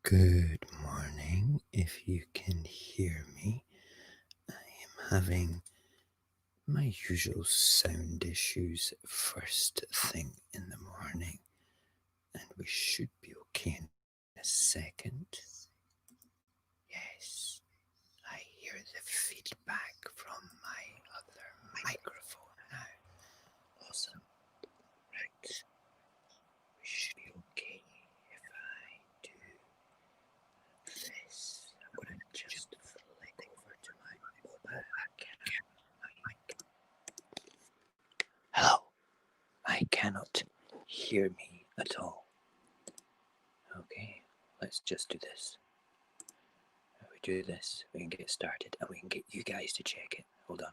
Good morning. If you can hear me, I am having my usual sound issues first thing in the morning, and we should be okay in a second. Yes, I hear the feedback from my other microphone now. Awesome. Right. We should be okay if I do this. I'm going to just flick over to my mobile camera. Hello. I cannot hear me at all. Okay, let's just do this. If we do this, we can get started and we can get you guys to check it. Hold on.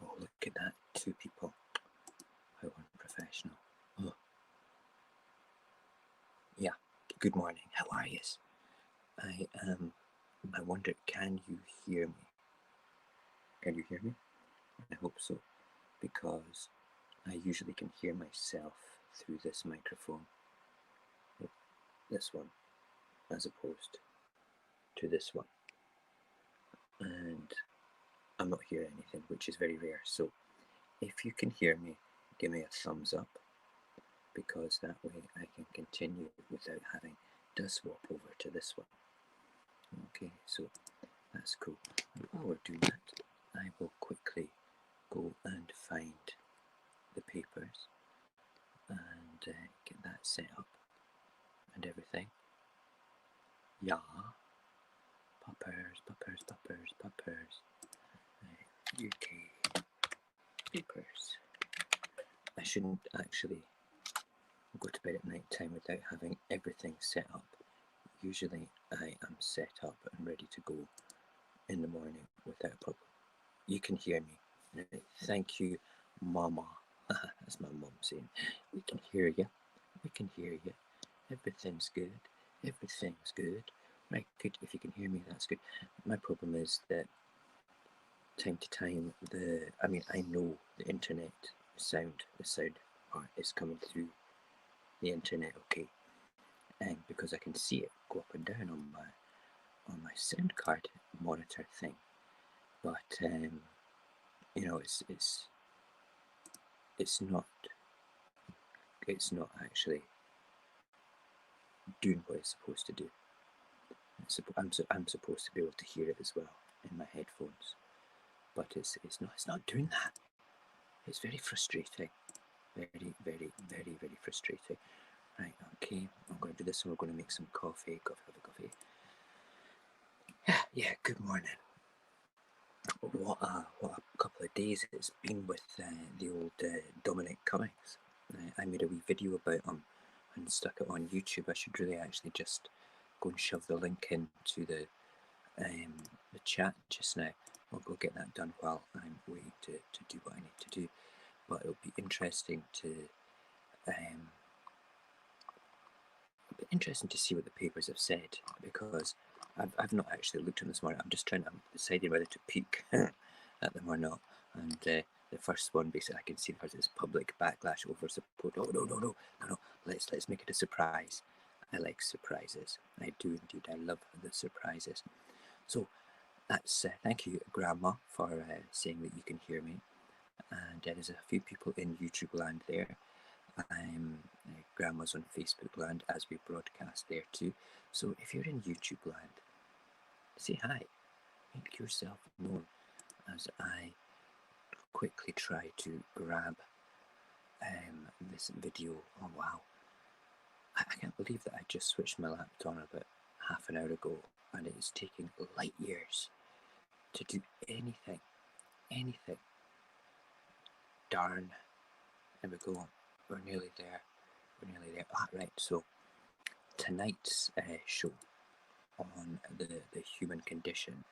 Oh, look at that. 2 people. How unprofessional. Oh. Yeah, good morning. How are you? I wonder, can you hear me? Can you hear me? I hope so, because I usually can hear myself through this microphone. This one, as opposed to this one. And I'm not hearing anything, which is very rare. So if you can hear me, give me a thumbs up, because that way I can continue without having to swap over to this one. Okay, so that's cool. And while we're doing that, I will quickly go and find the papers and get that set up and everything. Yeah. Poppers. UK papers. I shouldn't actually go to bed at night time without having everything set up. Usually I am set up and ready to go in the morning without a problem. You can hear me. Thank you, Mama. That's my mom saying, we can hear you. Everything's good. Right, good. If you can hear me, that's good. My problem is that time to time, I know the internet sound, the sound part is coming through the internet okay, and because I can see it go up and down on my sound card monitor thing, but it's not actually doing what it's supposed to do. I'm supposed to be able to hear it as well in my headphones, but it's not doing that. It's very frustrating. Very frustrating. Right, okay, I'm going to do this and we're going to make some coffee. Coffee. Yeah, good morning. What a couple of days it's been with the old Dominic Cummings. I made a wee video about him and stuck it on YouTube. I should really actually just go and shove the link into the chat just now. I'll get that done while I'm waiting to do what I need to do. But it'll be interesting to see what the papers have said, because I've not actually looked at them this morning. I'm deciding whether to peek at them or not. And the first one, basically, I can see the is public backlash over support. Oh no! Let's make it a surprise. I like surprises. I do indeed. I love the surprises. So that's thank you, Grandma, for saying that you can hear me. And there's a few people in YouTube land there. Grandma's on Facebook land as we broadcast there too. So if you're in YouTube land, say hi, make yourself known as I quickly try to grab this video. Oh wow, I can't believe that I just switched my laptop on about half an hour ago and it is taking light years to do anything. Darn. There we go. We're nearly there. Ah, right, so tonight's show on the human condition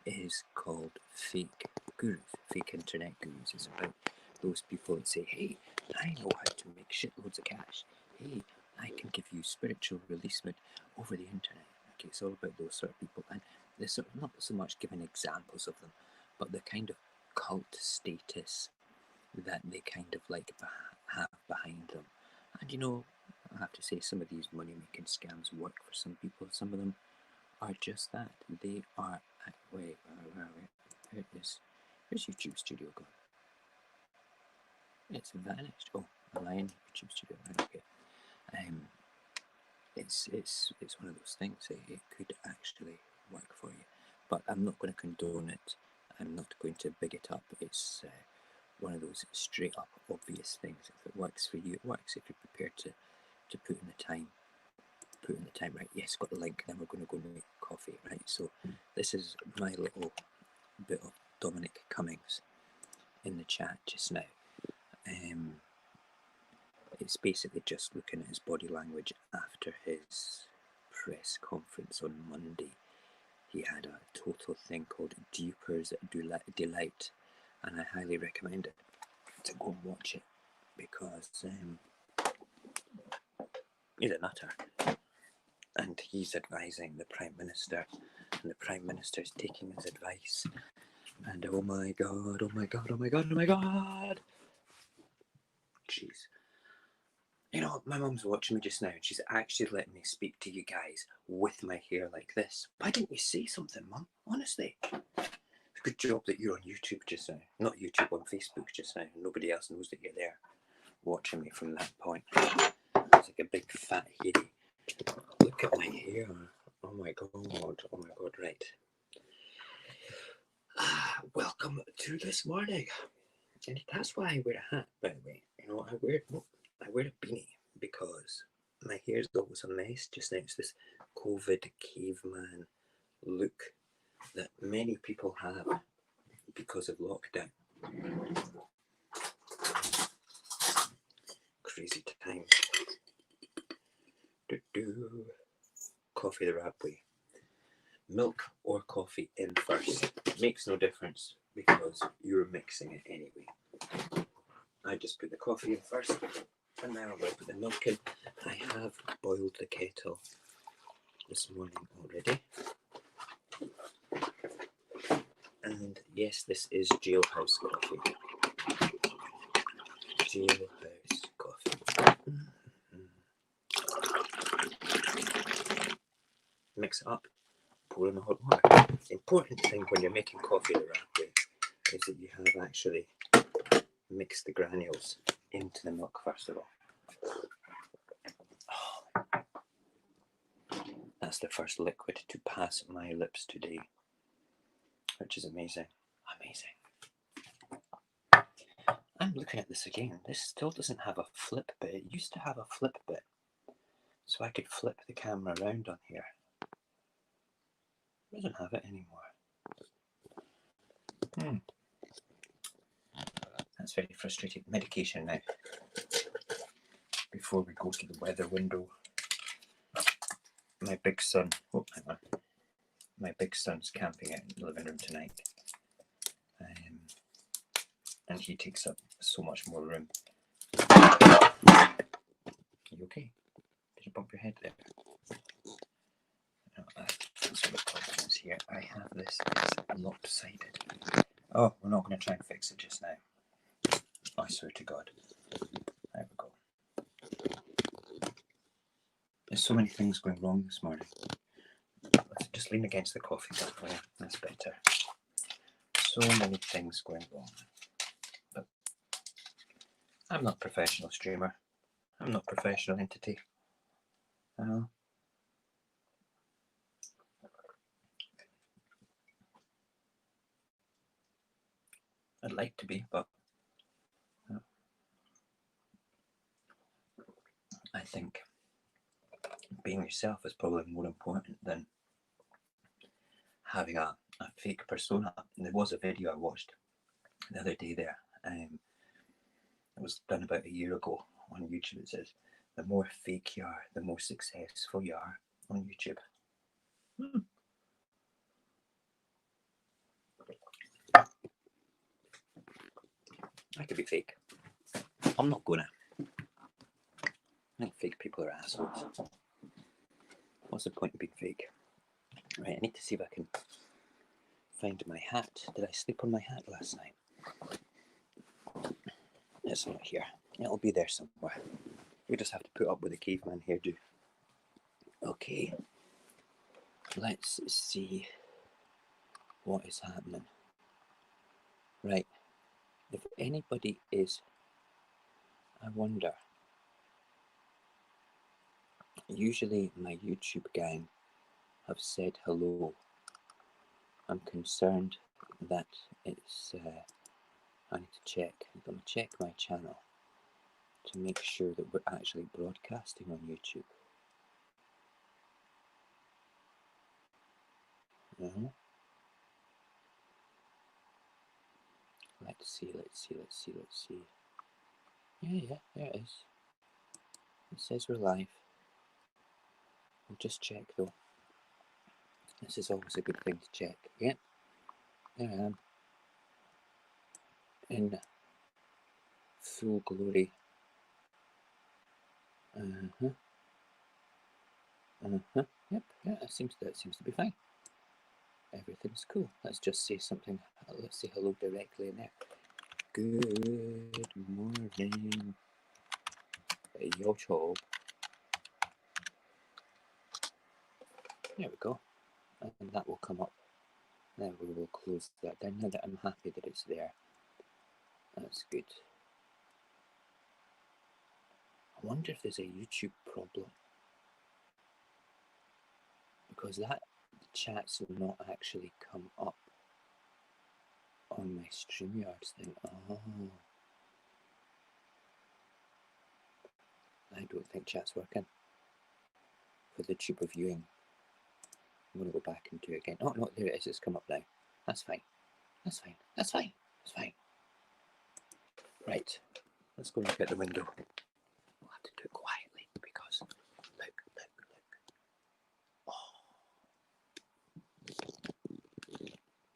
is called Fake Gurus, Fake Internet Gurus. It's about those people that say, hey, I know how to make shitloads of cash. Hey, I can give you spiritual releasement over the internet. Okay, it's all about those sort of people. And they're sort of not so much giving examples of them, but the kind of cult status that they kind of like have behind them. And you know, I have to say, some of these money-making scams work for some people. Some of them are just that. They are. Wait. Where's YouTube Studio gone? It's vanished. Oh, am I in YouTube Studio? Okay. It's one of those things. It could actually work for you, but I'm not going to condone it. I'm not going to big it up. It's one of those straight up obvious things. If it works for you, it works. If you're prepared to put in the time. Right, yes, got the link. Then we're going to go make coffee. Right, so this is my little bit of Dominic Cummings in the chat just now. It's basically just looking at his body language after his press conference on Monday. He had a total thing called Duper's Delight, and I highly recommend it to go and watch it, because he's a nutter, and he's advising the Prime Minister, and the Prime Minister's taking his advice, and oh my god, jeez. You know, my mum's watching me just now, and she's actually letting me speak to you guys with my hair like this. Why didn't you say something, Mum? Honestly. Good job that you're on YouTube just now. Not YouTube, on Facebook just now. Nobody else knows that you're there watching me from that point. It's like a big fat hairy. Look at my hair. Oh my god, right. Welcome to this morning. And that's why I wear a hat, by the way. You know, I wear a beanie because my hair is always a mess just now. It's this COVID caveman look that many people have because of lockdown. Crazy times. Coffee the right way. Milk or coffee in first. Makes no difference because you're mixing it anyway. I just put the coffee in first, and now I'm going to put the milk in. I have boiled the kettle this morning already. And yes, this is jailhouse coffee. Jailhouse coffee. Mix it up, pour in the hot water. The important thing when you're making coffee the right way is that you have actually mixed the granules into the milk first of all. Oh, that's the first liquid to pass my lips today, which is amazing. I'm looking at this again. This still doesn't have a flip bit. It used to have a flip bit, so I could flip the camera around on here. It doesn't have it anymore. That's very frustrating. Medication now. Before we go to the weather window. My big son, hang on. My big son's camping out in the living room tonight. And he takes up so much more room. Are you okay? Did you bump your head there? No, that's what the problem is here. I have this lopsided. Oh, we're not going to try and fix it just now. I swear to God. There we go. There's so many things going wrong this morning. Let's just lean against the coffee cup. Oh, yeah, that's better. So many things going wrong. But I'm not a professional streamer. I'm not a professional entity. I know. I'd like to be, but I think being yourself is probably more important than having a a fake persona. And there was a video I watched the other day there. It was done about a year ago on YouTube. It says, the more fake you are, the more successful you are on YouTube. I could be fake. I'm not gonna. I think fake people are assholes. What's the point of being fake? Right, I need to see if I can find my hat. Did I sleep on my hat last night? It's not here. It'll be there somewhere. We just have to put up with the caveman hairdo. Okay. Let's see what is happening. Right. If anybody is, I wonder. Usually my YouTube gang have said hello. I'm concerned that it's, I need to check. I'm going to check my channel to make sure that we're actually broadcasting on YouTube. Let's see. Yeah, there it is. It says we're live. We'll just check though. This is always a good thing to check. Yeah, there I am. In full glory. Yep, yeah, it seems to be fine. Everything's cool. Let's just say something. Let's say hello directly in there. Good morning, YouTube. There we go. And that will come up. Then we will close that down. Now that I'm happy that it's there. That's good. I wonder if there's a YouTube problem. Because that chats will not actually come up on my StreamYard thing. Oh. I don't think chat's working for the tube of viewing. I'm going to go back and do it again. Oh, no, there it is. It's come up now. That's fine. That's fine. That's fine. That's fine. Right. Let's go look at the window. We'll have to do it quietly because look. Oh.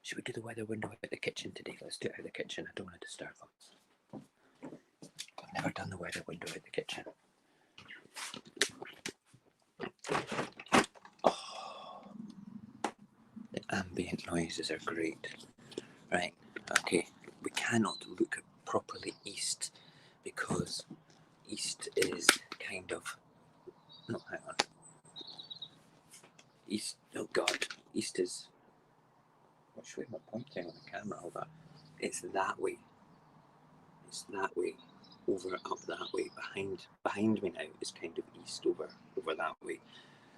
Should we do the weather window at the kitchen today? Let's do it at the kitchen. I don't want to disturb them. I've never done the weather window at the kitchen. Oh, the ambient noises are great. Right, okay. We cannot look properly east because east is kind of... No, hang on. East, oh God. East is... Which way am I pointing on the camera? Hold on. It's that way. It's that way. Over, up that way. Behind me now is kind of east, over that way.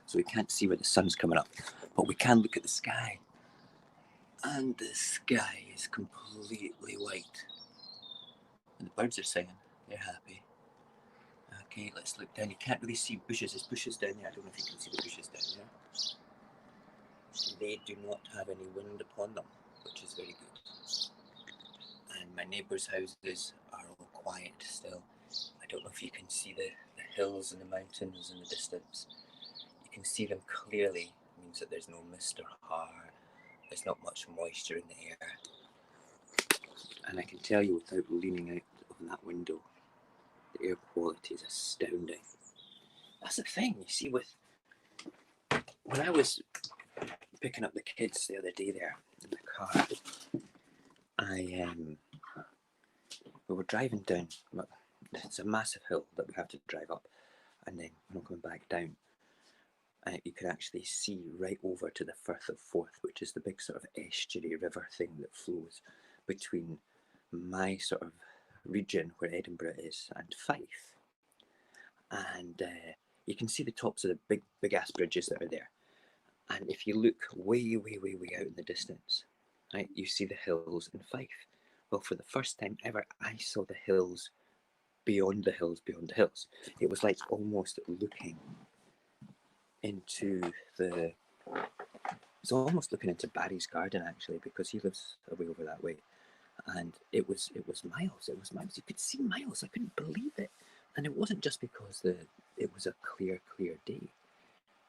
So we can't see where the sun's coming up. But we can look at the sky. And the sky is completely white. And the birds are singing. They're happy. Okay, let's look down. You can't really see bushes. There's bushes down there. I don't know if you can see the bushes down there. They do not have any wind upon them, which is very good. And my neighbours' houses are all quiet still. I don't know if you can see the hills and the mountains in the distance. You can see them clearly. It means that there's no mist or har. There's not much moisture in the air. And I can tell you without leaning out of that window, the air quality is astounding. That's the thing, you see, when I was picking up the kids the other day there in the car, we were driving down. It's a massive hill that we have to drive up, and then when I'm coming back down, you can actually see right over to the Firth of Forth, which is the big sort of estuary river thing that flows between my sort of region where Edinburgh is and Fife. And you can see the tops of the big ass bridges that are there. And if you look way out in the distance, right, you see the hills in Fife. Well, for the first time ever, I saw the hills beyond the hills beyond the hills. It was like almost looking into the was almost looking into Barry's garden actually, because he lives away over that way, and it was miles. It was miles. You could see miles. I couldn't believe it, and it wasn't just because it was a clear day.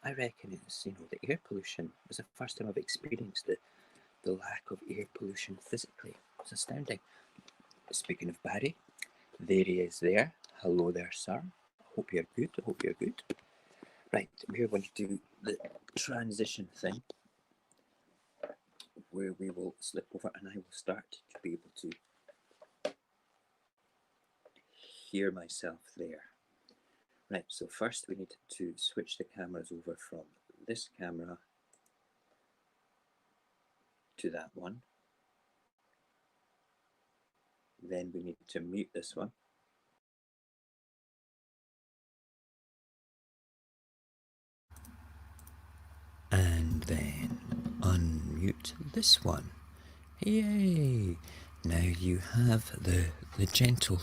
I reckon it's, the air pollution. It was the first time I've experienced the lack of air pollution physically. It was astounding. Speaking of Barry, there he is there. Hello there, sir. Hope you're good. Hope you're good. Right, we're going to do the transition thing, where we will slip over and I will start to be able to hear myself there. Right, so first we need to switch the cameras over from this camera to that one. Then we need to mute this one. And then unmute this one. Yay! Now you have the gentle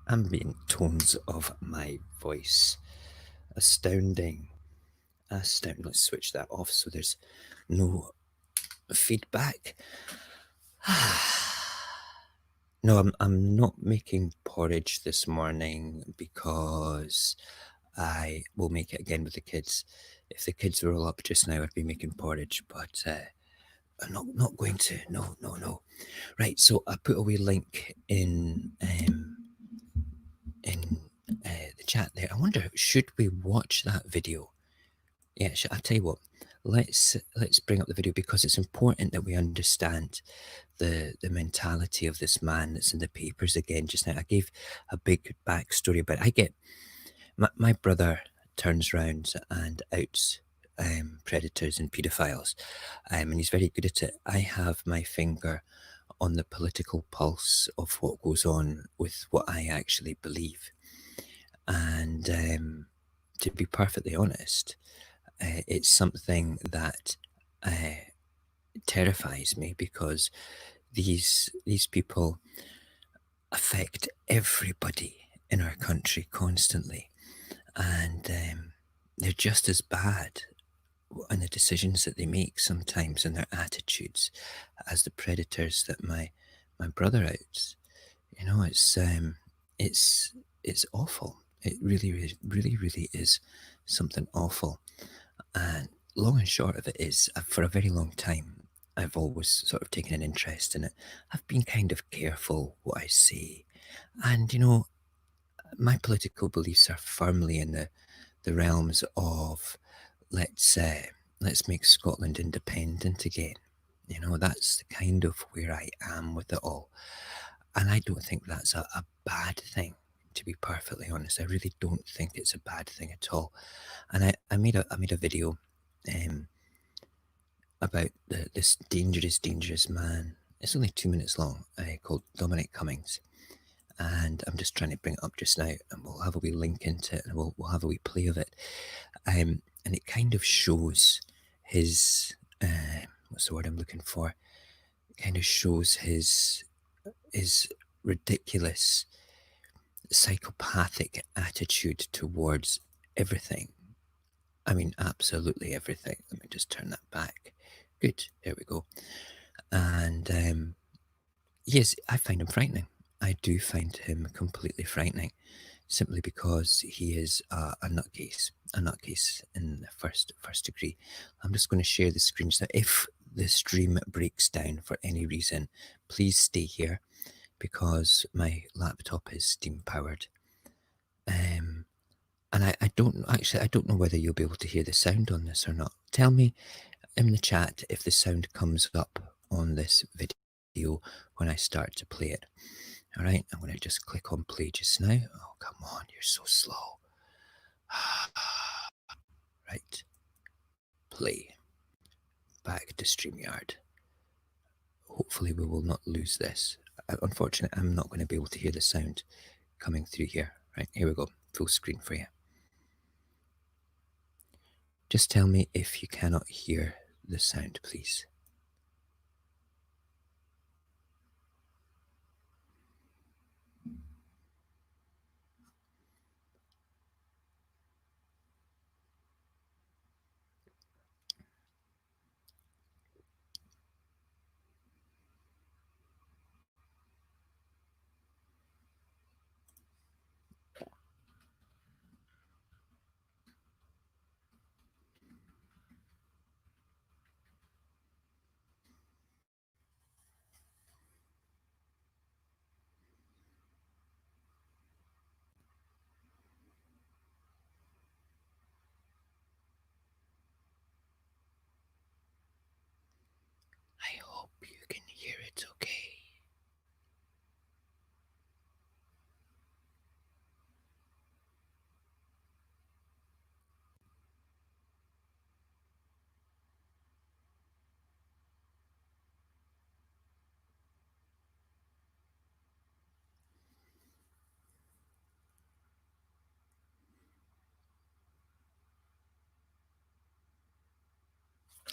ambient tones of my voice. Astounding. Astounding. Let's switch that off so there's no feedback. No, I'm not making porridge this morning because I will make it again with the kids. If the kids were all up just now, I'd be making porridge, but I'm not going to. No. Right, so I put a wee link in the chat there. I wonder, should we watch that video? Yeah, I'll tell you what. Let's bring up the video because it's important that we understand the mentality of this man that's in the papers again just now. I gave a big backstory, but I get my brother turns round and outs predators and paedophiles, and he's very good at it. I have my finger on the political pulse of what goes on with what I actually believe, and to be perfectly honest, it's something that terrifies me because these people affect everybody in our country constantly, and they're just as bad in the decisions that they make sometimes and their attitudes as the predators that my brother outs. It's awful. It really is something awful. And long and short of it is, for a very long time, I've always sort of taken an interest in it. I've been kind of careful what I say. And, my political beliefs are firmly in the realms of let's make Scotland independent again. That's the kind of where I am with it all. And I don't think that's a bad thing, to be perfectly honest. I really don't think it's a bad thing at all. And I made a video about this dangerous man. It's only 2 minutes long, called Dominic Cummings. And I'm just trying to bring it up just now, and we'll have a wee link into it, and we'll have a wee play of it. And it kind of shows his, what's the word I'm looking for? It kind of shows his ridiculous psychopathic attitude towards everything. I mean, absolutely everything. Let me just turn that back. Good, there we go. And yes, I find him frightening. I do find him completely frightening, simply because he is a nutcase in the first degree. I'm just going to share the screen. So if the stream breaks down for any reason, please stay here because my laptop is steam powered. And I don't know whether you'll be able to hear the sound on this or not. Tell me in the chat if the sound comes up on this video when I start to play it. All right, I'm going to just click on play just now. Oh, come on, you're so slow. Right, play. Back to StreamYard. Hopefully we will not lose this. Unfortunately, I'm not going to be able to hear the sound coming through here. Right, here we go. Full screen for you. Just tell me if you cannot hear the sound, please.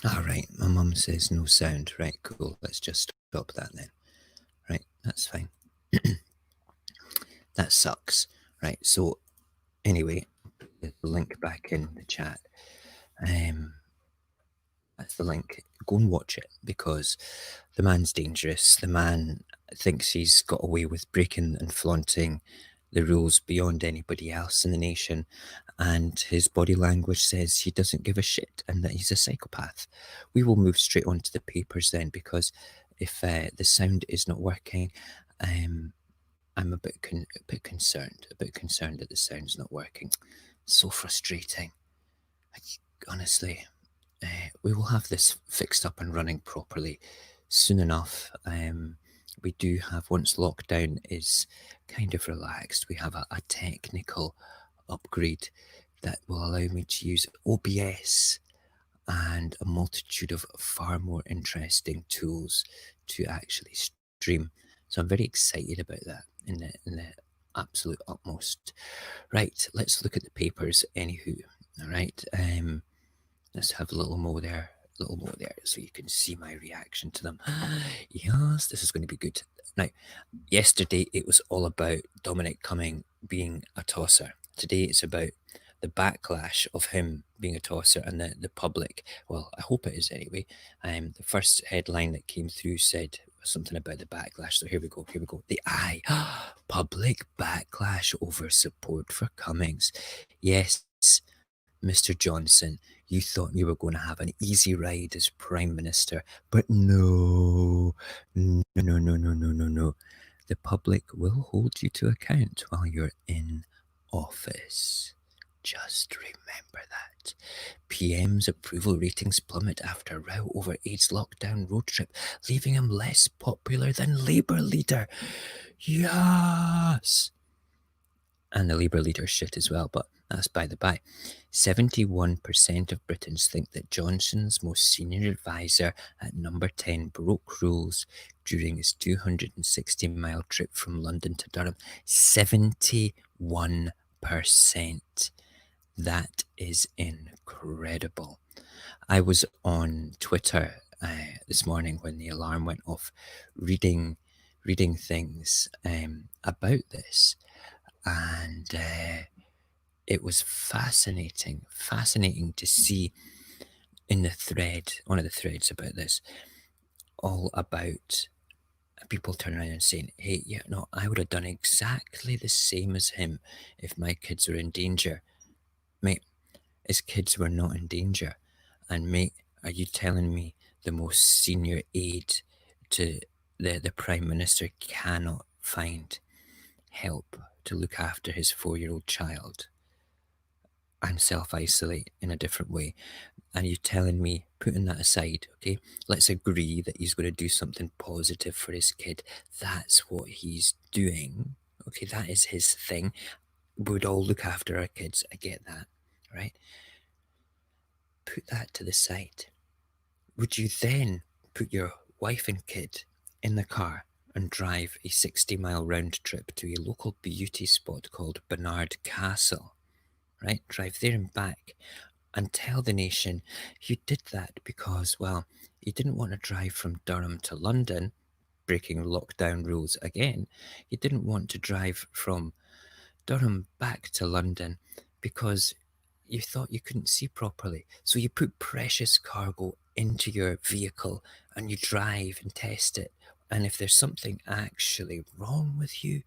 All right, my mum says no sound. Right, cool. Let's just stop that then. Right, that's fine. That sucks. Right, so anyway, the link back in the chat. That's the link. Go and watch it because the man's dangerous. The man thinks he's got away with breaking and flaunting the rules beyond anybody else in the nation, and his body language says he doesn't give a shit and that he's a psychopath. We will move straight on to the papers then, because if the sound is not working, I'm a bit concerned that the sound's not working. It's so frustrating. Honestly, we will have this fixed up and running properly soon enough. We do have, once lockdown is kind of relaxed, we have a technical upgrade that will allow me to use OBS and a multitude of far more interesting tools to actually stream. So I'm very excited about that in the absolute utmost. Right, let's look at the papers anywho. All right, let's have a little more there, so you can see my reaction to them. Yes, this is going to be good. Now, yesterday it was all about Dominic Cumming being a tosser. Today it's about the backlash of him being a tosser and the public. Well, I hope it is anyway. The first headline that came through said something about the backlash. So here we go. The I Public Backlash over support for Cummings. Yes, Mr. Johnson, you thought you were going to have an easy ride as Prime Minister, but no. The public will hold you to account while you're in office. Just remember that. PM's approval ratings plummet after row over AIDS lockdown road trip, leaving him less popular than Labour leader. Yes! And the Labour leader shit as well, but that's by the by. 71% of Britons think that Johnson's most senior advisor at number 10 broke rules during his 260-mile trip from London to Durham. 71%. That is incredible. I was on Twitter this morning when the alarm went off, reading things about this, and it was fascinating to see in the thread, one of the threads about this, all about people turning around and saying, hey, yeah, no, I would have done exactly the same as him if my kids were in danger. Mate, his kids were not in danger. And mate, are you telling me the most senior aide to the Prime Minister cannot find help to look after his 4-year-old child and self-isolate in a different way? And you're telling me, putting that aside, okay, let's agree that he's going to do something positive for his kid. That's what he's doing. Okay, that is his thing. We would all look after our kids. I get that, right? Put that to the side. Would you then put your wife and kid in the car and drive a 60-mile round trip to a local beauty spot called Barnard Castle, right? Drive there and back and tell the nation you did that because, well, you didn't want to drive from Durham to London, breaking lockdown rules again. You didn't want to drive from Durham back to London because you thought you couldn't see properly. So you put precious cargo into your vehicle and you drive and test it. And if there's something actually wrong with you,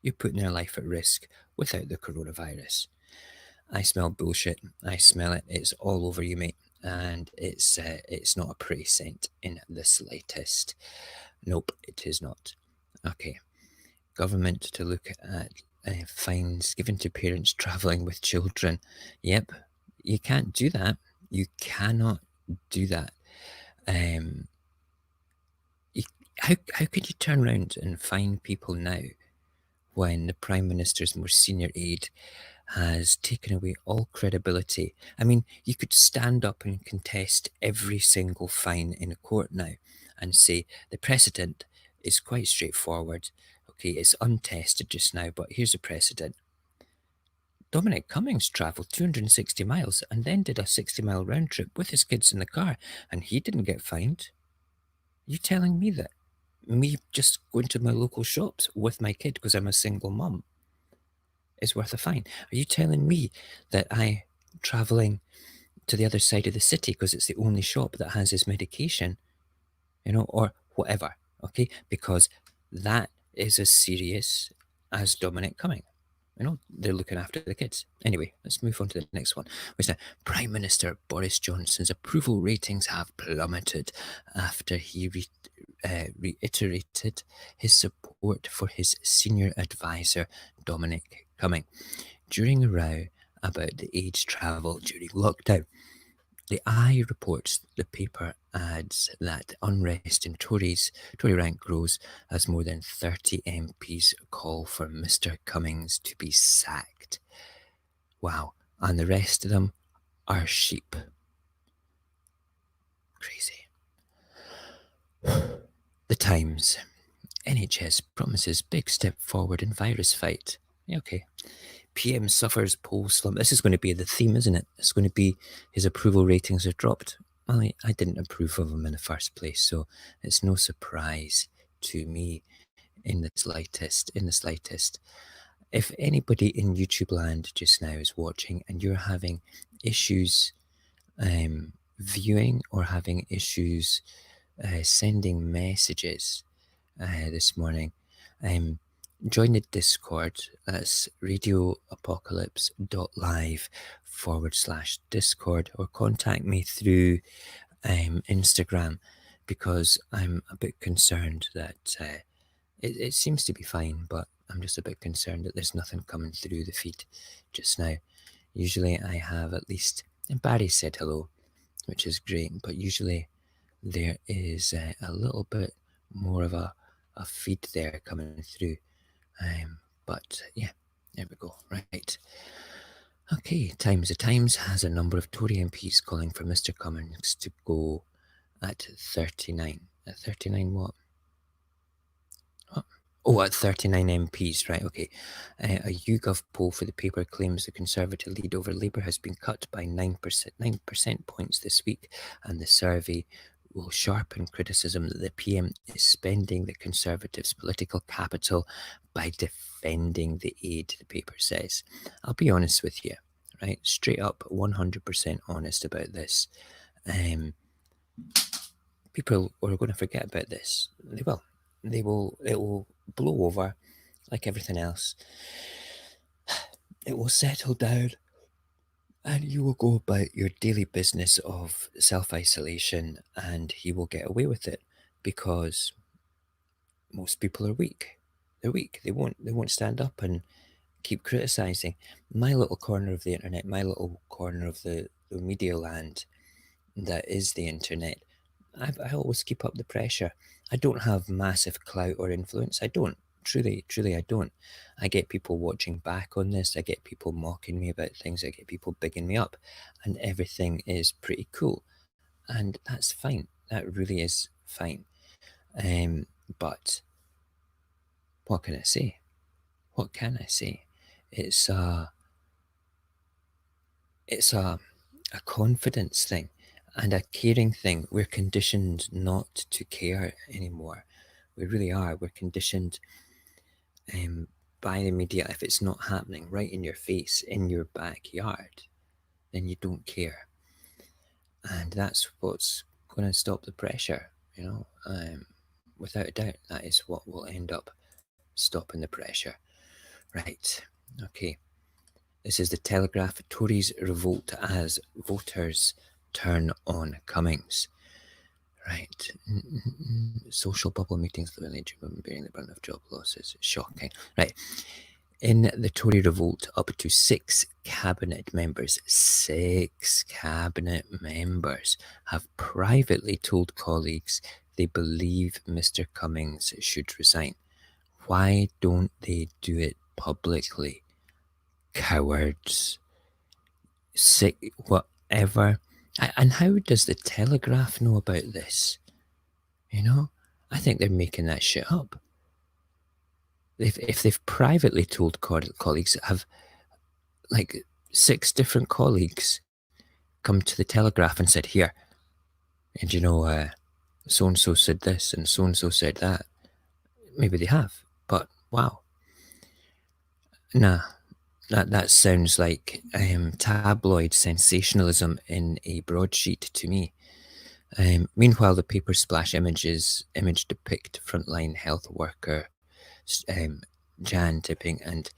you're putting your life at risk without the coronavirus. I smell bullshit. I smell it. It's all over you, mate. And it's not a pretty scent in the slightest. Nope, it is not. Okay. Government to look at fines given to parents travelling with children. Yep, you can't do that. You cannot do that. How could you turn around and fine people now when the Prime Minister's most senior aide has taken away all credibility? I mean, you could stand up and contest every single fine in a court now and say the precedent is quite straightforward. Okay, it's untested just now, but here's a precedent. Dominic Cummings travelled 260 miles and then did a 60-mile round trip with his kids in the car, and he didn't get fined. You telling me that me just going to my local shops with my kid because I'm a single mum is worth a fine? Are you telling me that I travelling to the other side of the city because it's the only shop that has his medication, or whatever, okay? Because that is as serious as Dominic Cummings. They're looking after the kids. Anyway, let's move on to the next one. Which now, Prime Minister Boris Johnson's approval ratings have plummeted after he reiterated his support for his senior advisor, Dominic Cummings, during a row about the age travel during lockdown. The Eye reports the paper adds that unrest in Tory rank grows as more than 30 MPs call for Mr. Cummings to be sacked. Wow. And the rest of them are sheep. Crazy. The Times. NHS promises big step forward in virus fight. Yeah, okay. PM suffers poll slump. This is going to be the theme, isn't it? It's going to be his approval ratings have dropped. Well, I didn't approve of him in the first place, so it's no surprise to me in the slightest. If anybody in YouTube land just now is watching and you're having issues viewing or having issues sending messages this morning, join the Discord. That's radioapocalypse.live/Discord, or contact me through Instagram, because I'm a bit concerned that it seems to be fine, but I'm just a bit concerned that there's nothing coming through the feed just now. Usually I have at least, and Barry said hello, which is great, but usually there is a little bit more of a feed there coming through. But yeah, there we go. Right. Okay, Times. The Times has a number of Tory MPs calling for Mr. Cummings to go at 39. At 39 what? Oh, at 39 MPs, right, okay. A YouGov poll for the paper claims the Conservative lead over Labour has been cut by 9 percent points this week, and the survey will sharpen criticism that the PM is spending the Conservatives' political capital by defending the aid, the paper says. I'll be honest with you, right, straight up 100% honest about this. People are going to forget about this. They will. It will blow over like everything else. It will settle down and you will go about your daily business of self-isolation, and he will get away with it because most people are weak. They're weak. They won't stand up and keep criticizing. My little corner of the internet, my little corner of the media land that is the internet, I always keep up the pressure. I don't have massive clout or influence. I don't. Truly, I don't. I get people watching back on this. I get people mocking me about things. I get people bigging me up. And everything is pretty cool. And that's fine. That really is fine. But what can I say? What can I say? It's a confidence thing and a caring thing. We're conditioned not to care anymore. We really are. We're conditioned by the media. If it's not happening right in your face, in your backyard, then you don't care. And that's what's going to stop the pressure, without a doubt. That is what will end up stopping the pressure. Right. Okay. This is the Telegraph. Tories revolt as voters turn on Cummings. Right. Social bubble meetings, the village women bearing the brunt of job losses. Shocking. Right. In the Tory revolt, up to 6 cabinet members have privately told colleagues they believe Mr. Cummings should resign. Why don't they do it publicly? Cowards. Sick, whatever. And how does the Telegraph know about this? I think they're making that shit up. If they've privately told colleagues that have like 6 different colleagues come to the Telegraph and said, here, and so-and-so said this and so-and-so said that. Maybe they have, but wow. Nah, that sounds like tabloid sensationalism in a broadsheet to me. Meanwhile, the paper splash image depict frontline health worker Jan Tipping and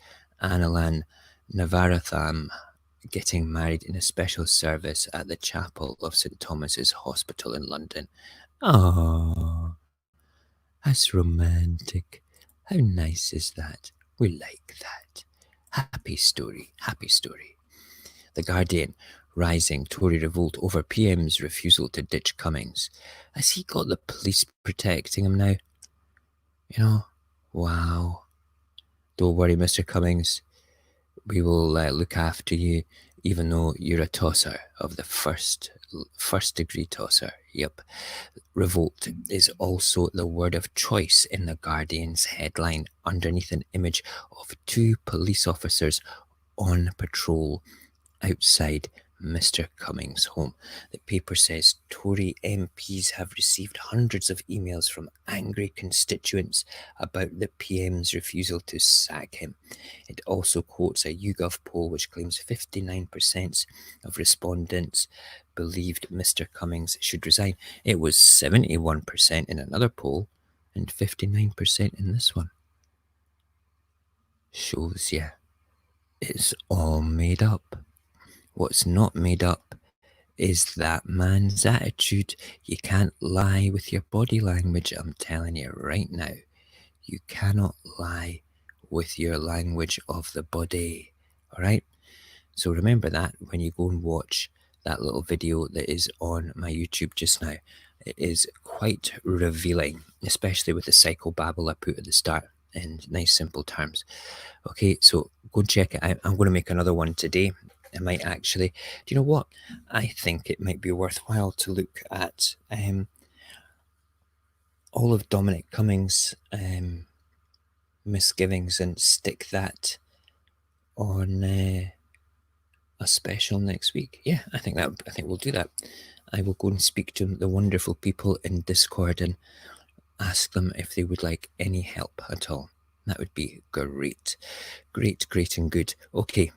Analan Navaratham getting married in a special service at the chapel of St Thomas's Hospital in London. Oh, that's romantic. How nice is that? We like that. Happy story, happy story. The Guardian, rising Tory revolt over PM's refusal to ditch Cummings. Has he got the police protecting him now? Wow. Don't worry, Mr. Cummings. We will look after you, even though you're a tosser of the first degree tosser. Yep. Revolt is also the word of choice in the Guardian's headline, underneath an image of 2 police officers on patrol outside Mr. Cummings' home. The paper says Tory MPs have received hundreds of emails from angry constituents about the PM's refusal to sack him. It also quotes a YouGov poll which claims 59% of respondents believed Mr. Cummings should resign. It was 71% in another poll and 59% in this one. Shows you it's all made up. What's not made up is that man's attitude. You can't lie with your body language, I'm telling you right now. You cannot lie with your language of the body, alright? So remember that when you go and watch that little video that is on my YouTube just now. It is quite revealing, especially with the psychobabble I put at the start in nice simple terms. Okay, so go and check it out. I'm going to make another one today. I might actually, do you know what? I think it might be worthwhile to look at all of Dominic Cummings' misgivings and stick that on a special next week. Yeah, I think we'll do that. I will go and speak to the wonderful people in Discord and ask them if they would like any help at all. That would be great. Great and good. Okay,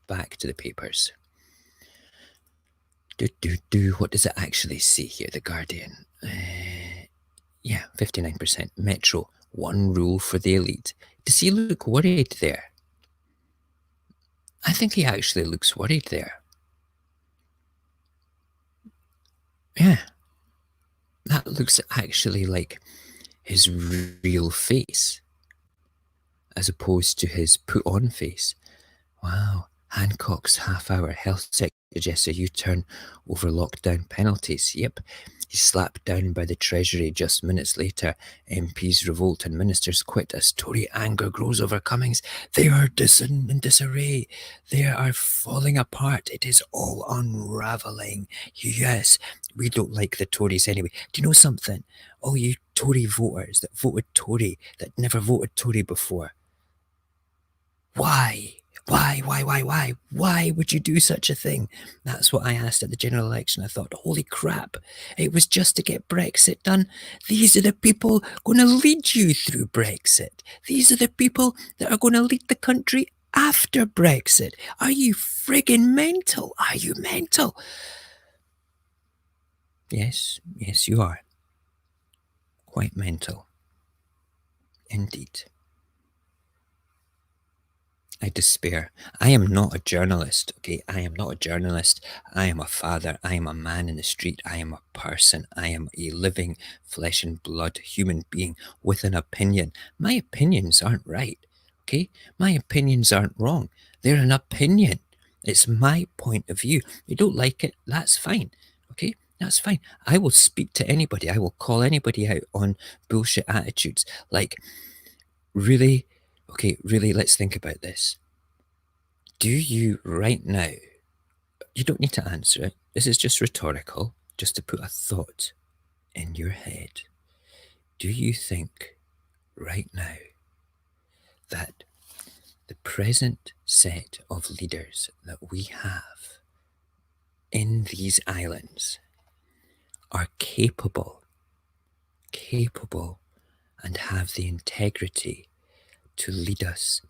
back to the papers. What does it actually say here, The Guardian? Yeah, 59%. Metro, one rule for the elite. Does he look worried there? I think he actually looks worried there. Yeah. That looks actually like his real face, as opposed to his put-on face. Wow. Hancock's half-hour health check suggests a U-turn over lockdown penalties. Yep. He's slapped down by the Treasury just minutes later. MPs revolt and ministers quit as Tory anger grows over Cummings. They are in disarray. They are falling apart. It is all unravelling. Yes, we don't like the Tories anyway. Do you know something? All you Tory voters that voted Tory, that never voted Tory before. Why? Why would you do such a thing? That's what I asked at the general election. I thought, holy crap, it was just to get Brexit done. These are the people going to lead you through Brexit. These are the people that are going to lead the country after Brexit. Are you friggin' mental? Are you mental? Yes, you are. Quite mental. Indeed. I despair. I am not a journalist, okay? I am not a journalist. I am a father. I am a man in the street. I am a person. I am a living flesh and blood human being with an opinion. My opinions aren't right, okay? My opinions aren't wrong. They're an opinion. It's my point of view. You don't like it, that's fine, okay? That's fine. I will speak to anybody. I will call anybody out on bullshit attitudes. Like, really? Okay, really, let's think about this. Do you right now, you don't need to answer it, this is just rhetorical, just to put a thought in your head. Do you think right now that the present set of leaders that we have in these islands are capable and have the integrity to lead us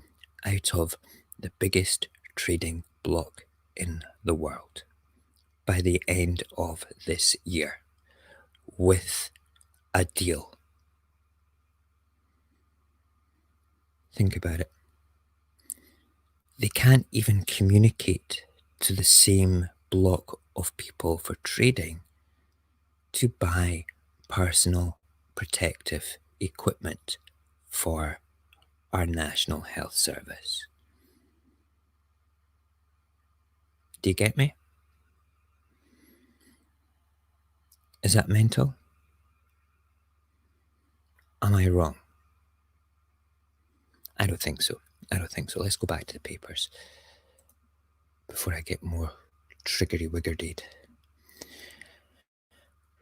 out of the biggest trading bloc in the world by the end of this year with a deal. Think about it. They can't even communicate to the same block of people for trading to buy personal protective equipment for our National Health Service. Do you get me? Is that mental? Am I wrong? I don't think so. Let's go back to the papers before I get more triggery-wiggerdied.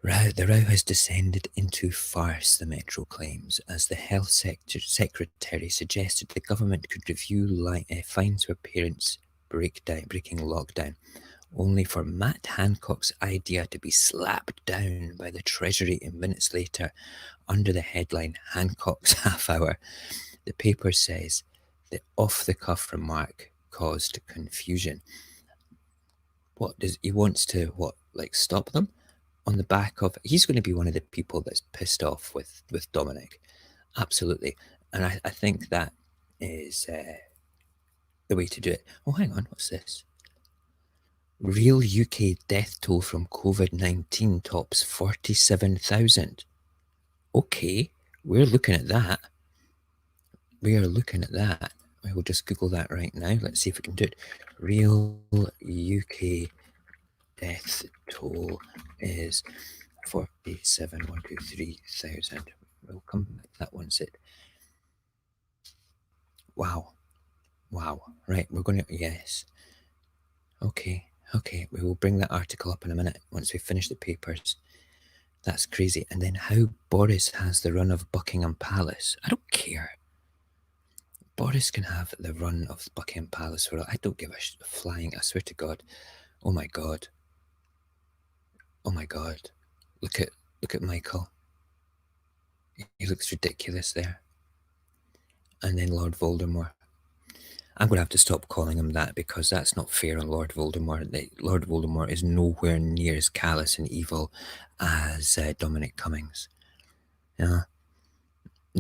The row has descended into farce, the Metro claims, as the Health Secretary suggested the government could review fines for parents breaking lockdown, only for Matt Hancock's idea to be slapped down by the Treasury minutes later under the headline Hancock's Half Hour. The paper says the off-the-cuff remark caused confusion. He wants to stop them? On the back of, he's going to be one of the people that's pissed off with Dominic. Absolutely. And I think that is the way to do it. Oh, hang on, what's this? Real UK death toll from COVID-19 tops 47,000. Okay, we're looking at that. We are looking at that. I will just Google that right now. Let's see if we can do it. Real UK death toll is 47,123,000. We'll come back to that once it. Wow. Right, we're going to, yes. Okay. We will bring that article up in a minute once we finish the papers. That's crazy. And then how Boris has the run of Buckingham Palace. I don't care. Boris can have the run of Buckingham Palace for all. I don't give a flying. I swear to God. Oh my God. Look at Michael. He looks ridiculous there. And then Lord Voldemort. I'm going to have to stop calling him that because that's not fair on Lord Voldemort. Lord Voldemort is nowhere near as callous and evil as Dominic Cummings.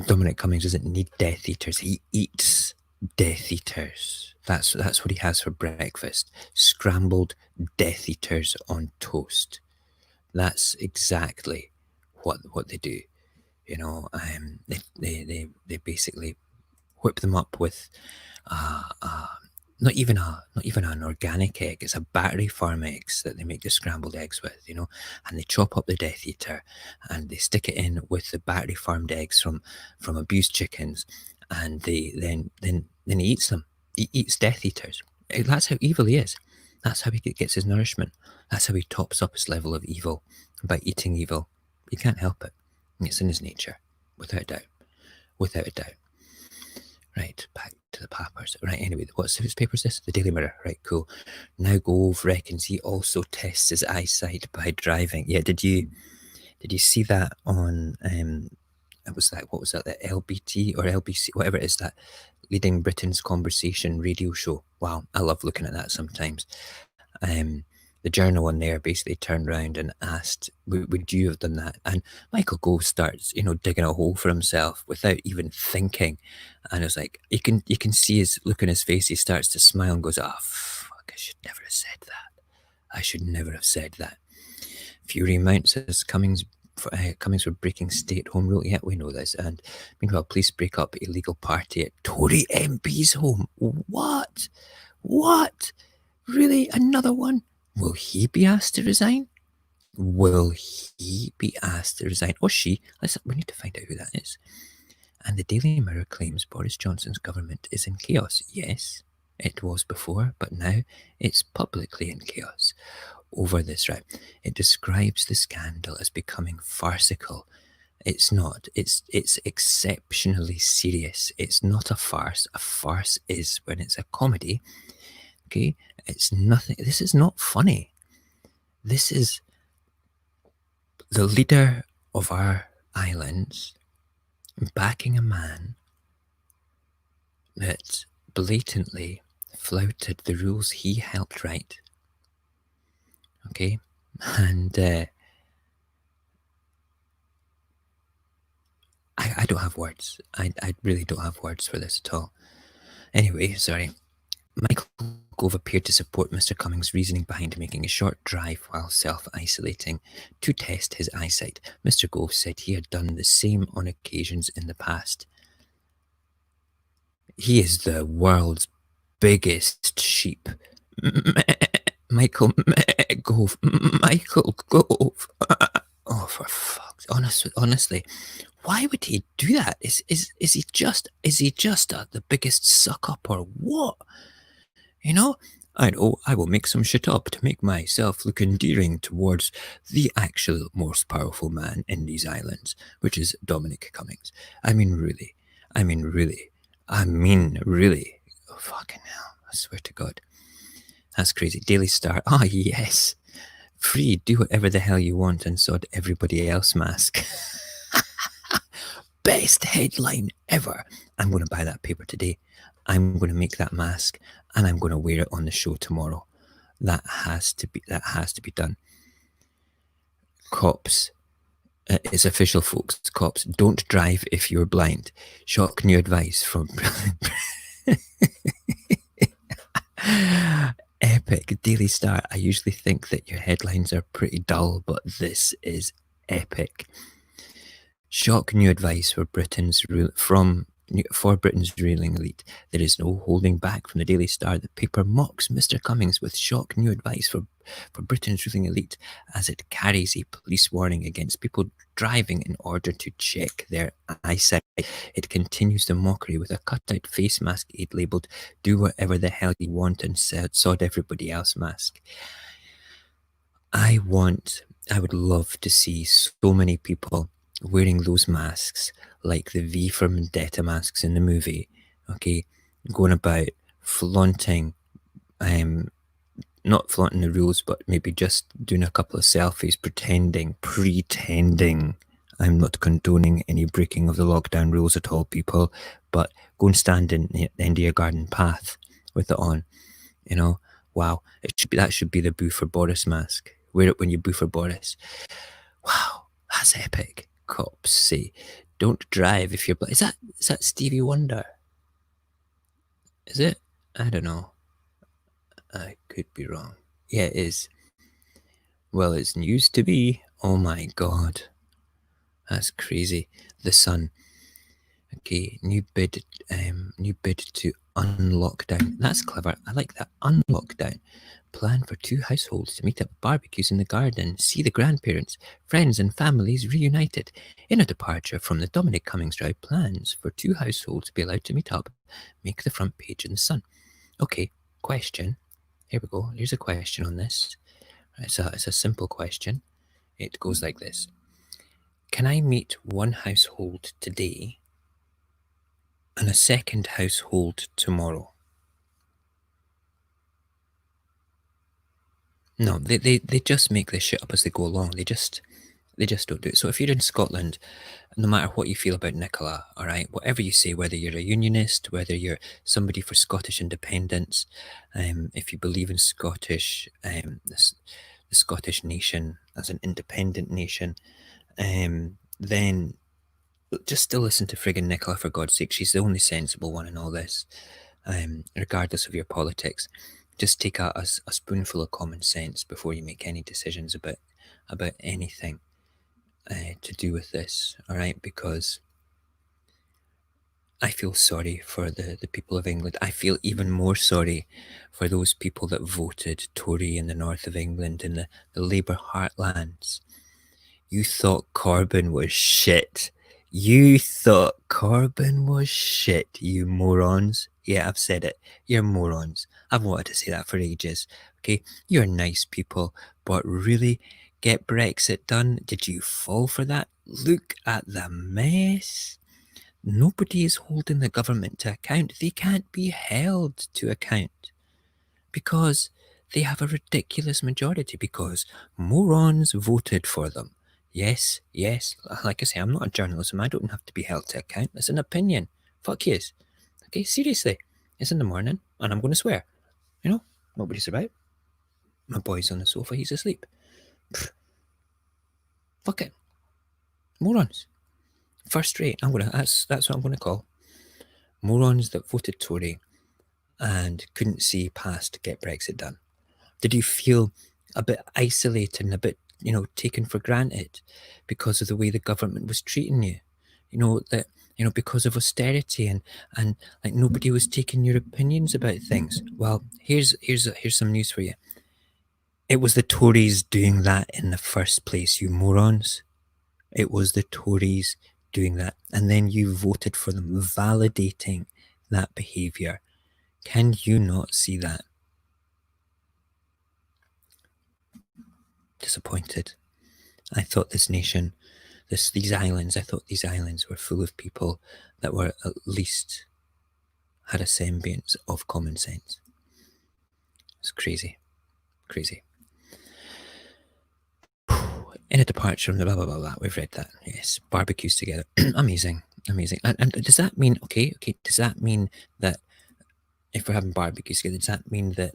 Dominic Cummings doesn't need Death Eaters. He eats Death Eaters. That's what he has for breakfast. Scrambled Death Eaters on toast. That's exactly what they do. They basically whip them up with not even an organic egg. It's a battery farm eggs that they make the scrambled eggs with, and they chop up the Death Eater and they stick it in with the battery farmed eggs from abused chickens, and then he eats them. He eats Death Eaters. That's how evil he is. That's how he gets his nourishment. That's how he tops up his level of evil, by eating evil. He can't help it. It's in his nature, without a doubt. Right, back to the papers. Right, anyway, whose paper is this? The Daily Mirror. Right, cool. Now Gove reckons he also tests his eyesight by driving. Yeah, did you see that on what was that, the LBT or LBC, whatever it is, that Leading Britain's Conversation radio show? Wow, I love looking at that sometimes. The journal on there basically turned around and asked, would you have done that? And Michael Gove starts, digging a hole for himself without even thinking. And it was like, you can see his look in his face. He starts to smile and goes, fuck, I should never have said that. Fury mounts as Cummings for breaking stay-at-home rule. Yeah, we know this. And meanwhile, police break up illegal party at Tory MP's home. What? Really? Another one? Will he be asked to resign? Or she? We need to find out who that is. And the Daily Mirror claims Boris Johnson's government is in chaos. Yes, it was before, but now it's publicly in chaos over this row. It describes the scandal as becoming farcical It's not. It's exceptionally serious. It's not a farce. A farce is when it's a comedy. Okay? It's nothing. This is not funny. This is the leader of our islands backing a man that blatantly flouted the rules he helped write. Okay? And I don't have words. I really don't have words for this at all. Anyway, sorry. Michael Gove appeared to support Mr. Cummings' reasoning behind making a short drive while self-isolating to test his eyesight. Mr. Gove said he had done the same on occasions in the past. He is the world's biggest sheep. Michael Gove. Michael Gove. Oh, for fuck's honestly, why would he do that? Is he just the biggest suck up or what? You know, I know I will make some shit up to make myself look endearing towards the actual most powerful man in these islands, which is Dominic Cummings. I mean, really. Oh, fucking hell. I swear to God. That's crazy. Daily Star. Ah, yes. Free, do whatever the hell you want and sod everybody else mask. Best headline ever. I'm going to buy that paper today. I'm going to make that mask and I'm going to wear it on the show tomorrow. That has to be done. Cops. It's official, folks. Cops, don't drive if you're blind. Shock new advice from Epic. Daily Star. I usually think that your headlines are pretty dull, but this is epic. Shock new advice for Britain's ruling elite. There is no holding back from the Daily Star. The paper mocks Mr. Cummings with shock new advice for Britain's ruling elite as it carries a police warning against people driving in order to check their eyesight. It continues the mockery with a cut-out face mask aid labelled "Do whatever the hell you want and sod everybody else" mask. I would love to see so many people wearing those masks like the V for Vendetta masks in the movie, okay, going about flaunting, not flaunting the rules, but maybe just doing a couple of selfies, pretending, I'm not condoning any breaking of the lockdown rules at all, people, but go and stand in the end of your garden path with it on, you know. Wow, that should be the boo for Boris mask. Wear it when you boo for Boris. Wow, that's epic. Cops say, don't drive if you're blind. Is that Stevie Wonder? Is it? I don't know. I could be wrong. Yeah, it is. Well, it's news to be. Oh my God. That's crazy. The Sun. Okay, new bid to unlockdown. That's clever. I like that. Unlockdown. Plan for 2 households to meet up barbecues in the garden, see the grandparents, friends and families reunited. In a departure from the Dominic Cummings drive, plans for 2 households to be allowed to meet up make the front page in the Sun. Okay, question. Here we go. Here's a question on this. It's a simple question. It goes like this. Can I meet one household today and a second household tomorrow? No, they just make this shit up as they go along. They just don't do it. So if you're in Scotland, no matter what you feel about Nicola, all right, whatever you say, whether you're a unionist, whether you're somebody for Scottish independence, if you believe in Scottish, the Scottish nation as an independent nation, then just still listen to friggin' Nicola, for God's sake. She's the only sensible one in all this, regardless of your politics. Just take a spoonful of common sense before you make any decisions about anything to do with this, all right? Because I feel sorry for the people of England. I feel even more sorry for those people that voted Tory in the north of England, in the Labour heartlands. You thought Corbyn was shit. You thought Corbyn was shit, you morons. Yeah, I've said it. You're morons. I've wanted to say that for ages. Okay, you're nice people, but really, Get Brexit done. Did you fall for that? Look at the mess. Nobody is holding the government to account. They can't be held to account because they have a ridiculous majority, because morons voted for them. Yes, like I say, I'm not a journalist and I don't have to be held to account. It's an opinion. Fuck yes. Okay, seriously. It's in the morning and I'm going to swear. You know, nobody's about. My boy's on the sofa, he's asleep. Pfft. Fuck it. Morons. First rate. That's what I'm gonna call. Morons that voted Tory and couldn't see past Get Brexit Done. Did you feel a bit isolated and a bit, taken for granted because of the way the government was treating you? Because of austerity and like nobody was taking your opinions about things. Well, here's some news for you. It was the Tories doing that in the first place, you morons. It was the Tories doing that. And then you voted for them, validating that behaviour. Can you not see that? Disappointed. I thought this nation, these islands were full of people that were at least had a semblance of common sense. It's crazy. Crazy. In a departure from the blah, blah, blah, blah. We've read that. Yes. Barbecues together. Amazing. And does that mean, okay, does that mean that if we're having barbecues together, does that mean that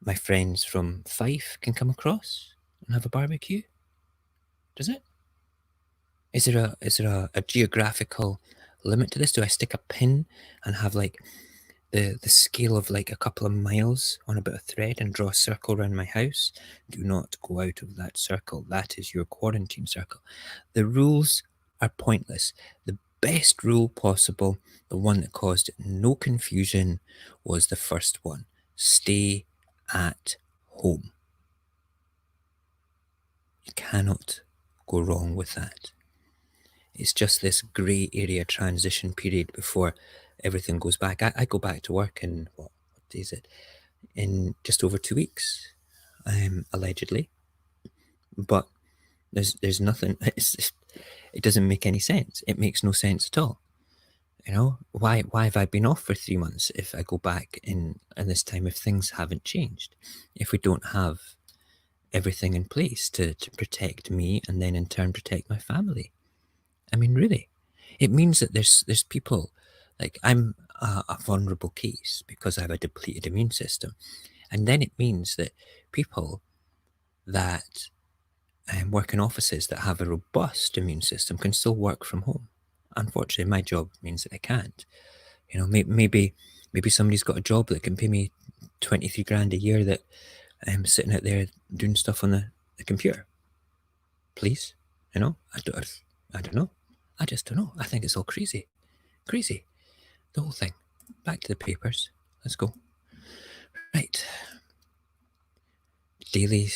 my friends from Fife can come across and have a barbecue? Does it? Is there a geographical limit to this? Do I stick a pin and have like the scale of like a couple of miles on a bit of thread and draw a circle around my house? Do not go out of that circle. That is your quarantine circle. The rules are pointless. The best rule possible, the one that caused no confusion, was the first one. Stay at home. You cannot go wrong with that. It's just this grey area transition period before everything goes back. I go back to work in, what day is it? In just over 2 weeks, allegedly. But there's nothing, it doesn't make any sense. It makes no sense at all. Why have I been off for 3 months if I go back in this time, if things haven't changed? If we don't have everything in place to protect me and then in turn protect my family? I mean, really, it means that there's people, like I'm a vulnerable case because I have a depleted immune system. And then it means that people that work in offices that have a robust immune system can still work from home. Unfortunately, my job means that I can't. Maybe somebody's got a job that can pay me 23 grand a year that I'm sitting out there doing stuff on the computer. Please, I don't know. I just don't know. I think it's all crazy. Crazy. The whole thing. Back to the papers. Let's go. Right. Daily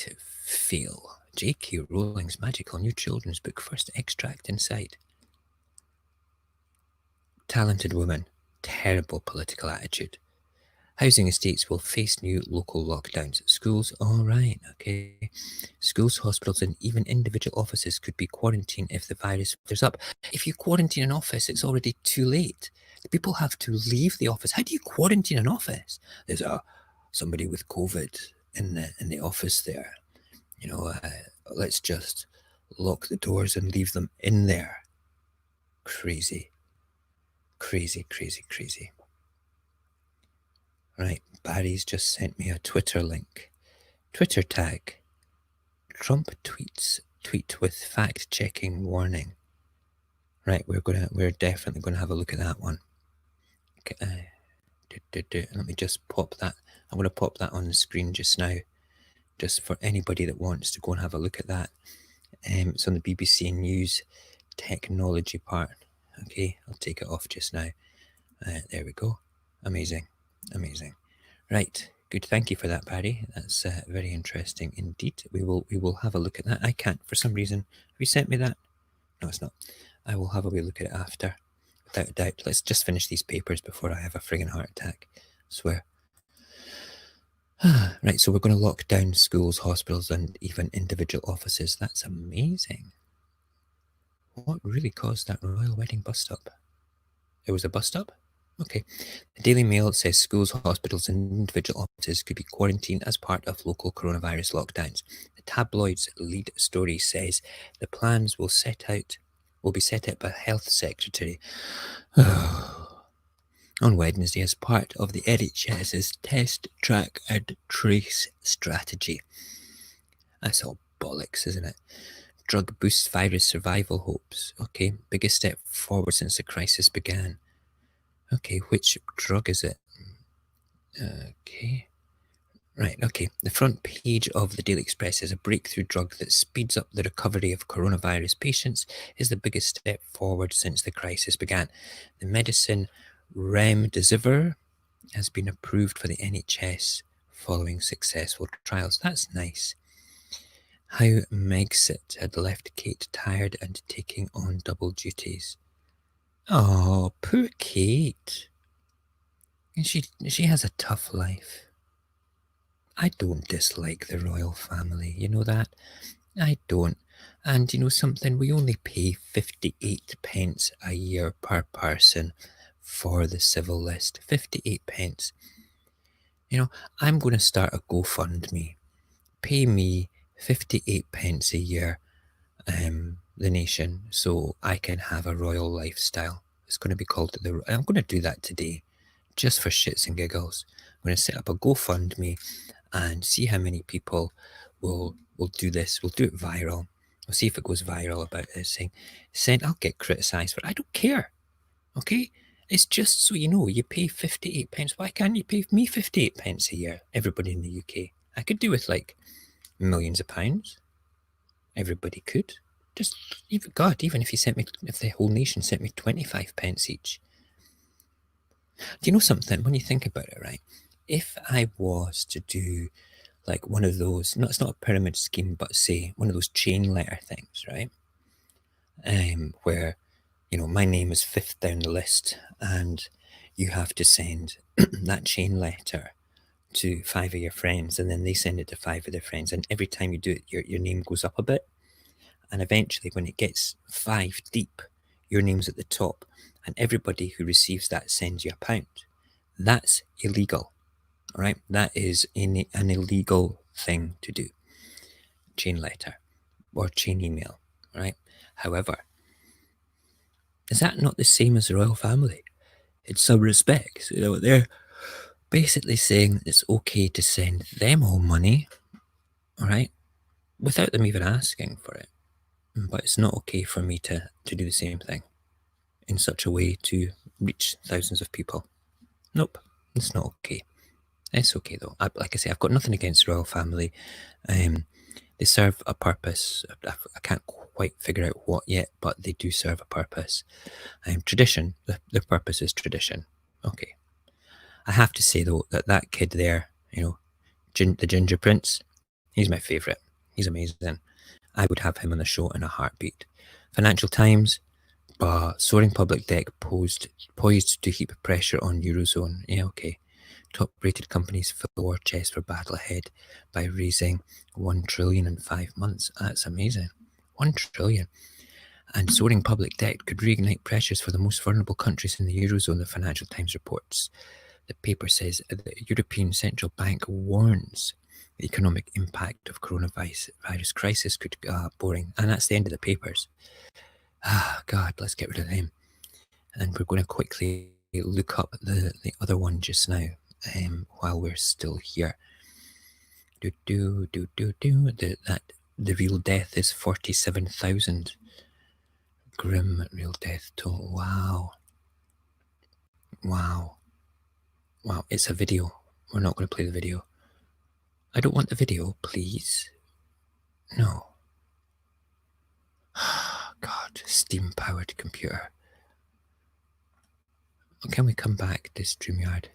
fail. J.K. Rowling's magical new children's book first extract inside. Talented woman. Terrible political attitude. Housing estates will face new local lockdowns. Schools, all right, okay. Schools, hospitals, and even individual offices could be quarantined if the virus flares up. If you quarantine an office, it's already too late. The people have to leave the office. How do you quarantine an office? There's somebody with COVID in the office there. Let's just lock the doors and leave them in there. Crazy. Crazy, crazy, crazy. Right, Barry's just sent me a Twitter link. Twitter tag. Trump tweet with fact-checking warning. Right, we're definitely gonna have a look at that one. Okay, let me just pop that. I'm gonna pop that on the screen just now, just for anybody that wants to go and have a look at that. It's on the BBC News technology part. Okay, I'll take it off just now. There we go. Amazing. Right, good. Thank you for that, Barry. That's very interesting indeed. We will have a look at that. I can't, for some reason. Have you sent me that? No, it's not. I will have a wee look at it after, without a doubt. Let's just finish these papers before I have a friggin' heart attack. I swear. Right, so we're going to lock down schools, hospitals, and even individual offices. That's amazing. What really caused that royal wedding bust-up? It was a bust-up? Okay. The Daily Mail says schools, hospitals, and individual offices could be quarantined as part of local coronavirus lockdowns. The tabloid's lead story says the plans will be set out by Health Secretary on Wednesday as part of the NHS's test, track, and trace strategy. That's all bollocks, isn't it? Drug boosts virus survival hopes. Okay, biggest step forward since the crisis began. Okay, which drug is it? Okay. Right, okay. The front page of the Daily Express is a breakthrough drug that speeds up the recovery of coronavirus patients is the biggest step forward since the crisis began. The medicine remdesivir has been approved for the NHS following successful trials. That's nice. How Megxit had left Kate tired and taking on double duties. Oh, poor Kate. She has a tough life. I don't dislike the royal family, you know that? I don't. And you know something, we only pay 58 pence a year per person for the civil list. 58 pence. You know, I'm going to start a GoFundMe. Pay me 58 pence a year, the nation, so I can have a royal lifestyle. It's going to be called I'm going to do that today, just for shits and giggles. I'm going to set up a GoFundMe and see how many people will do this. We'll do it viral. We'll see if it goes viral about this thing. I'll get criticised, but I don't care. Okay? It's just so you know, you pay 58 pence. Why can't you pay me 58 pence a year? Everybody in the UK. I could do with like millions of pounds. Everybody could. Just even if if the whole nation sent me 25 pence each. Do you know something? When you think about it, right? If I was to do like one of those, no, it's not a pyramid scheme, but say one of those chain letter things, right? Where, you know, my name is fifth down the list and you have to send that chain letter to 5 of your friends and then they send it to 5 of their friends. And every time you do it, your name goes up a bit. And eventually when it gets 5 deep, your name's at the top and everybody who receives that sends you £1. That's illegal. All right, that is an illegal thing to do. Chain letter or chain email, right? However, is that not the same as the royal family? In some respects, you know, they're basically saying it's okay to send them all money, all right, without them even asking for it. But it's not okay for me to do the same thing in such a way to reach thousands of people. Nope, it's not okay. It's okay though. Like I say, I've got nothing against the royal family. They serve a purpose. I can't quite figure out what yet, but they do serve a purpose. Tradition, their purpose is tradition. Okay. I have to say though that kid there, you know, the Ginger Prince, he's my favourite. He's amazing. I would have him on the show in a heartbeat. Financial Times, soaring public debt poised to heap pressure on Eurozone. Yeah, okay. Top-rated companies fill the war chest for battle ahead by raising 1 trillion in 5 months. That's amazing. 1 trillion. And soaring public debt could reignite pressures for the most vulnerable countries in the Eurozone, the Financial Times reports. The paper says the European Central Bank warns the economic impact of coronavirus crisis could boring. And that's the end of the papers. God, let's get rid of them. And we're going to quickly look up the other one just now. While we're still here. The real death is 47,000. Grim real death toll. Wow. Wow. Wow, it's a video. We're not going to play the video. I don't want the video, please. No. God, steam-powered computer. Can we come back to StreamYard?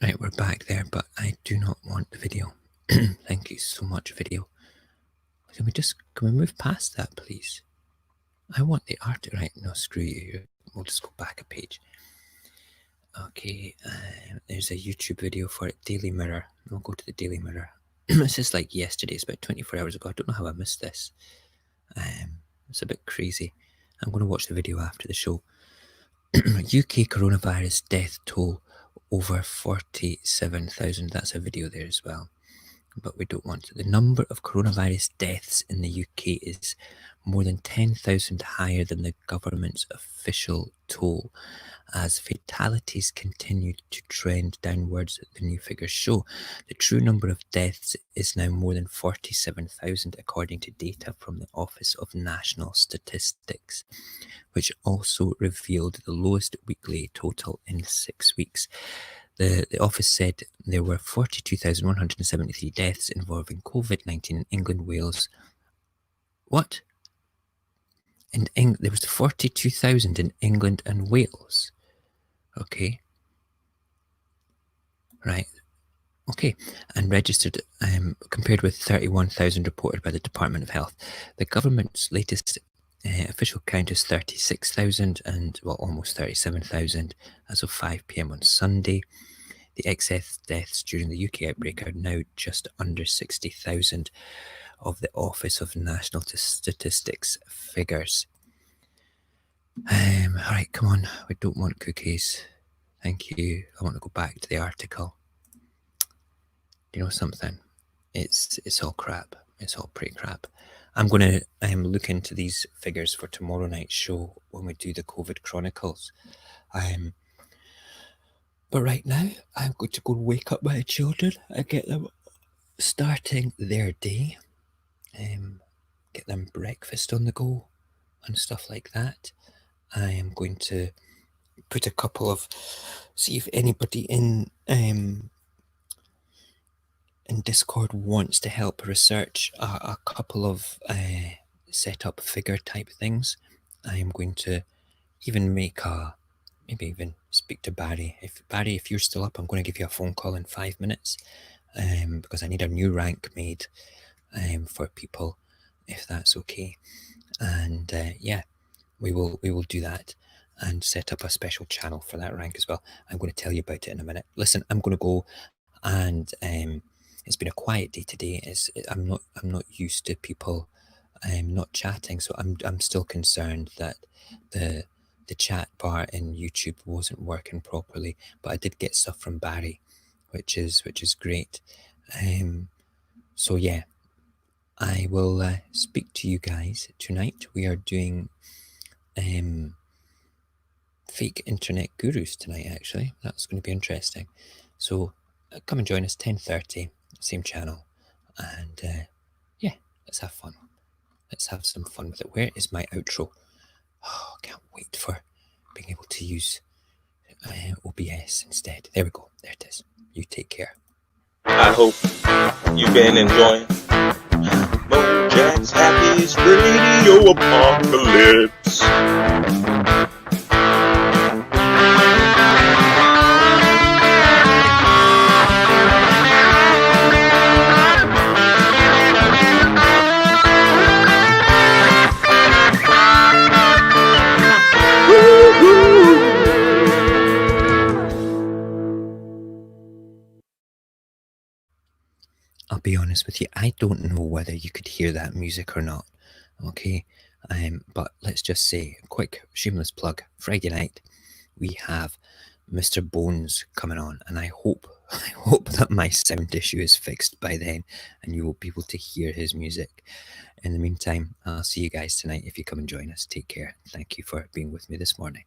Right, we're back there, but I do not want the video. Thank you so much, video. Can we move past that, please? I want the art. Right, no, screw you. We'll just go back a page. Okay, there's a YouTube video for it, Daily Mirror. I'll go to the Daily Mirror. This is like yesterday, it's about 24 hours ago. I don't know how I missed this. It's a bit crazy. I'm going to watch the video after the show. UK coronavirus death toll over 47,000. That's a video there as well. But we don't want to. The number of coronavirus deaths in the UK is more than 10,000 higher than the government's official toll, as fatalities continue to trend downwards, the new figures show. The true number of deaths is now more than 47,000, according to data from the Office of National Statistics, which also revealed the lowest weekly total in 6 weeks. The office said there were 42,173 deaths involving COVID-19 in England, Wales. What? There was 42,000 in England and Wales. Okay. Right. Okay. And registered, compared with 31,000 reported by the Department of Health. The government's latest official count is 36,000 and, well, almost 37,000 as of 5 p.m. on Sunday. The excess deaths during the UK outbreak are now just under 60,000 of the Office of National Statistics figures. All right, come on. We don't want cookies. Thank you. I want to go back to the article. You know something? It's all crap. It's all pretty crap. I'm going to look into these figures for tomorrow night's show when we do the COVID Chronicles. But right now, I'm going to go wake up my children and get them starting their day. Get them breakfast on the go and stuff like that. I am going to put a couple of, see if anybody in Discord wants to help research a couple of set up figure type things. I am going to even make maybe even speak to Barry. Barry, if you're still up, I'm going to give you a phone call in 5 minutes because I need a new rank made for people, if that's okay. And yeah, we will do that and set up a special channel for that rank as well. I'm going to tell you about it in a minute. Listen, I'm going to go, and it's been a quiet day today. I'm not used to people not chatting, so I'm still concerned that the chat bar in YouTube wasn't working properly, but I did get stuff from Barry, which is great. So yeah, I will speak to you guys tonight. We are doing fake internet gurus tonight, actually. That's going to be interesting. So come and join us, 10:30, same channel, and yeah, let's have fun. Let's have some fun with it. Where is my outro? Oh, can't wait for being able to use OBS instead. There we go. There it is. You take care. I hope you've been enjoying Mojax Happy's Radio Apocalypse. I'll be honest with you, I don't know whether you could hear that music or not, okay? But let's just say, quick shameless plug, Friday night, we have Mr. Bones coming on, and I hope that my sound issue is fixed by then, and you will be able to hear his music. In the meantime, I'll see you guys tonight if you come and join us. Take care. Thank you for being with me this morning.